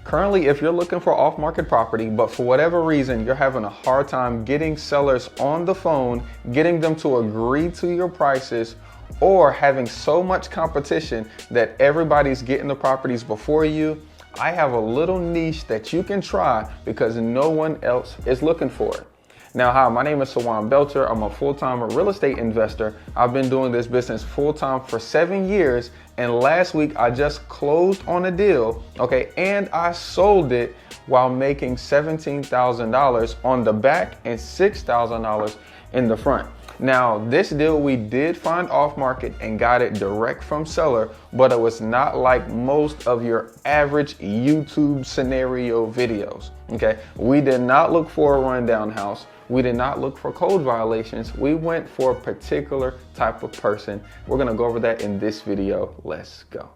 Currently, if you're looking for off-market property, but for whatever reason, you're having a hard time getting sellers on the phone, getting them to agree to your prices, or having so much competition that everybody's getting the properties before you, I have a little niche that you can try because no one else is looking for it. Now, hi, my name is Sawan Belcher. I'm a full-time real estate investor. I've been doing this business full-time for 7 years. And last week I just closed on a deal, okay? And I sold it while making $17,000 on the back and $6,000 in the front. Now, this deal we did find off market and got it direct from seller, but it was not like most of your average YouTube scenario videos, okay? We did not look for a rundown house. We did not look for code violations. We went for a particular type of person. We're gonna go over that in this video. Let's go.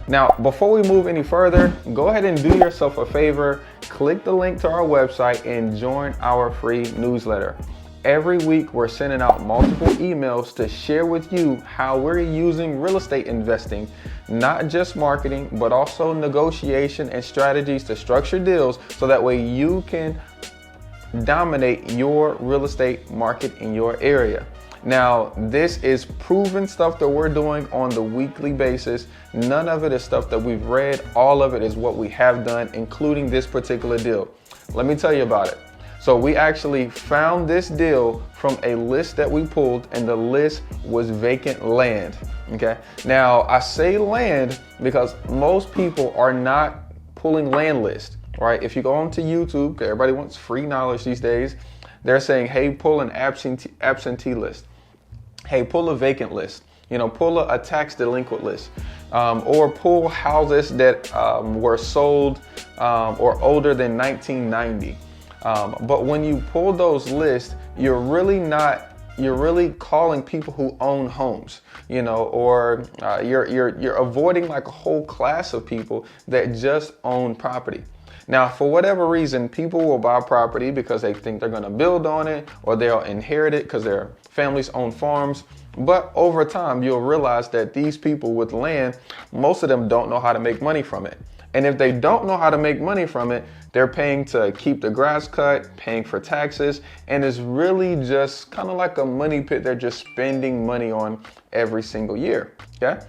Now, before we move any further, go ahead and do yourself a favor, click the link to our website and join our free newsletter. Every week, we're sending out multiple emails to share with you how we're using real estate investing, not just marketing, but also negotiation and strategies to structure deals so that way you can dominate your real estate market in your area. Now, this is proven stuff that we're doing on the weekly basis. None of it is stuff that we've read. All of it is what we have done, including this particular deal. Let me tell you about it. So we actually found this deal from a list that we pulled, and the list was vacant land, okay? Now, I say land because most people are not pulling land lists, right? If you go onto YouTube, everybody wants free knowledge these days, they're saying, hey, pull an absentee list. Hey, pull a vacant list. You know, pull a tax delinquent list, or pull houses that were sold or older than 1990. But when you pull those lists, you're really calling people who own homes, you know, or you're avoiding like a whole class of people that just own property. Now, for whatever reason, people will buy property because they think they're going to build on it, or they'll inherit it because their families own farms. But over time, you'll realize that these people with land, most of them don't know how to make money from it. And if they don't know how to make money from it, they're paying to keep the grass cut, paying for taxes, and it's really just kind of like a money pit they're just spending money on every single year, okay?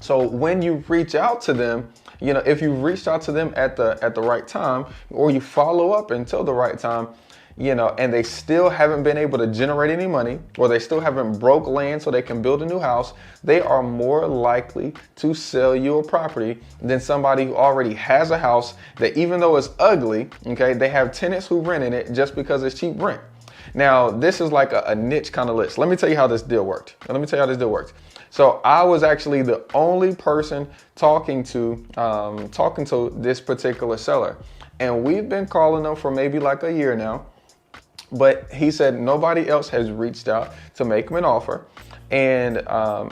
So when you reach out to them, you know, if you reached out to them at the right time, or you follow up until the right time, you know, and they still haven't been able to generate any money, or they still haven't broke land so they can build a new house, they are more likely to sell you a property than somebody who already has a house that, even though it's ugly, okay, they have tenants who rent in it just because it's cheap rent. Now, this is like a niche kind of list. Let me tell you how this deal worked. So I was actually the only person talking to this particular seller, and we've been calling them for maybe like a year now. But he said nobody else has reached out to make him an offer, and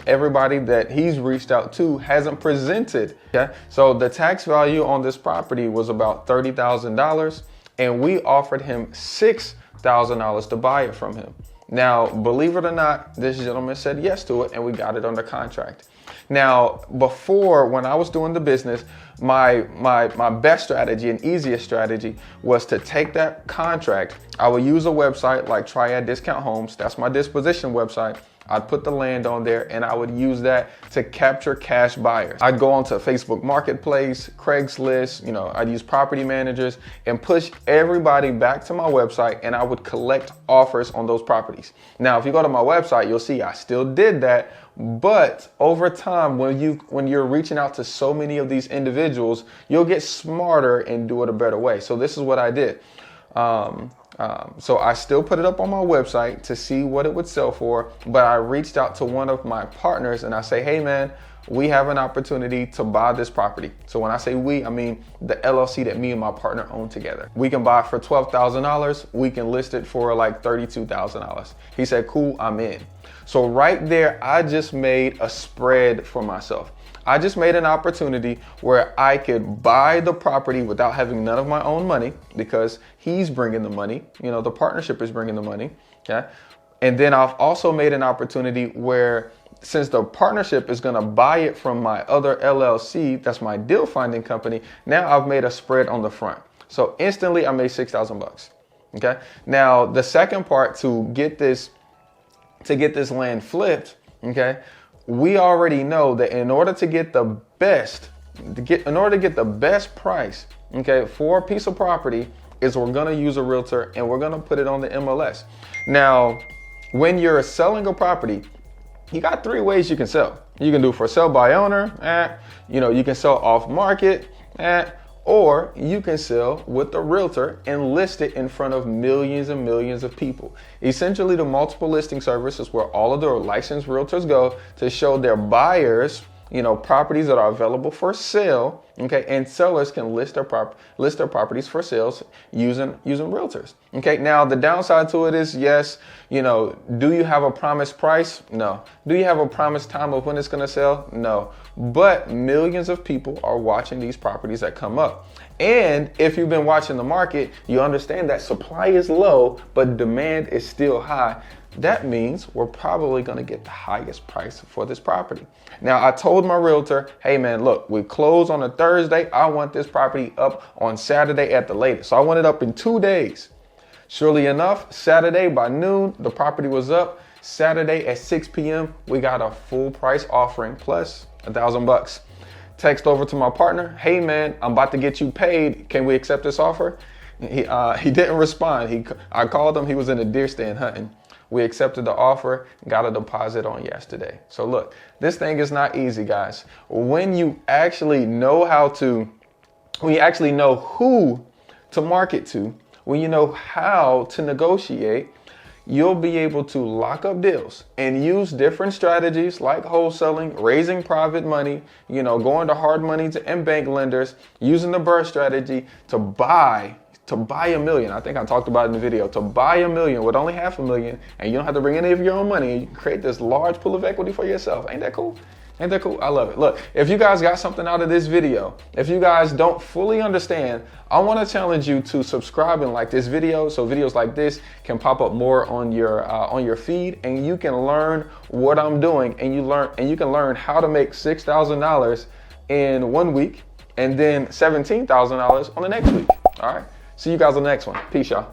everybody that he's reached out to hasn't presented. Okay, so the tax value on this property was about $30,000, and we offered him $6,000 to buy it from him. Now, believe it or not, this gentleman said yes to it, and we got it under contract. Now, before, when I was doing the business, my best strategy and easiest strategy was to take that contract. I would use a website like Triad Discount Homes. That's my disposition website. I'd put the land on there, and I would use that to capture cash buyers. I'd go onto Facebook Marketplace, Craigslist, you know, I'd use property managers and push everybody back to my website, and I would collect offers on those properties. Now, if you go to my website, you'll see I still did that, but over time, when you're reaching out to so many of these individuals, you'll get smarter and do it a better way. So this is what I did. So I still put it up on my website to see what it would sell for, but I reached out to one of my partners and I say, hey man, we have an opportunity to buy this property. So when I say we, I mean the LLC that me and my partner own together. We can buy it for $12,000. We can list it for like $32,000. He said, cool, I'm in. So right there, I just made a spread for myself. I just made an opportunity where I could buy the property without having none of my own money, because he's bringing the money, you know, the partnership is bringing the money, okay? And then I've also made an opportunity where, since the partnership is gonna buy it from my other LLC, that's my deal finding company, now I've made a spread on the front. So instantly I made $6,000, okay? Now the second part to get this land flipped, okay, we already know that in order to get the best price, okay, for a piece of property, is we're gonna use a realtor and we're gonna put it on the MLS. Now, when you're selling a property, you got three ways you can sell. You can do for sale by owner, you can sell off market, or you can sell with a realtor and list it in front of millions and millions of people. Essentially, the multiple listing service is where all of the licensed realtors go to show their buyers, you know, properties that are available for sale, okay, and sellers can list their properties for sales using realtors. Okay, now the downside to it is, yes, you know, do you have a promised price? No. Do you have a promised time of when it's gonna sell? No. But millions of people are watching these properties that come up. And if you've been watching the market, you understand that supply is low, but demand is still high. That means we're probably gonna get the highest price for this property. Now, I told my realtor, hey man, look, we close on a Thursday. I want this property up on Saturday at the latest. So I want it up in 2 days. Surely enough, Saturday by noon, the property was up. Saturday at 6 p.m., we got a full price offering plus $1,000. Text over to my partner, hey man, I'm about to get you paid. Can we accept this offer? He didn't respond. I called him, he was in a deer stand hunting. We accepted the offer, got a deposit on yesterday. So look, this thing is not easy, guys. When you actually know who to market to, when you know how to negotiate, you'll be able to lock up deals and use different strategies like wholesaling, raising private money, you know, going to hard money and bank lenders, using the BRRRR strategy to buy $1 million. I think I talked about it in the video. To buy $1 million with only $500,000, and you don't have to bring any of your own money, and you can create this large pool of equity for yourself. Ain't that cool? Ain't that cool? I love it. Look, if you guys got something out of this video, if you guys don't fully understand, I want to challenge you to subscribe and like this video, so videos like this can pop up more on your feed, and you can learn what I'm doing, and you can learn how to make $6,000 in 1 week, and then $17,000 on the next week. All right. See you guys on the next one. Peace, y'all.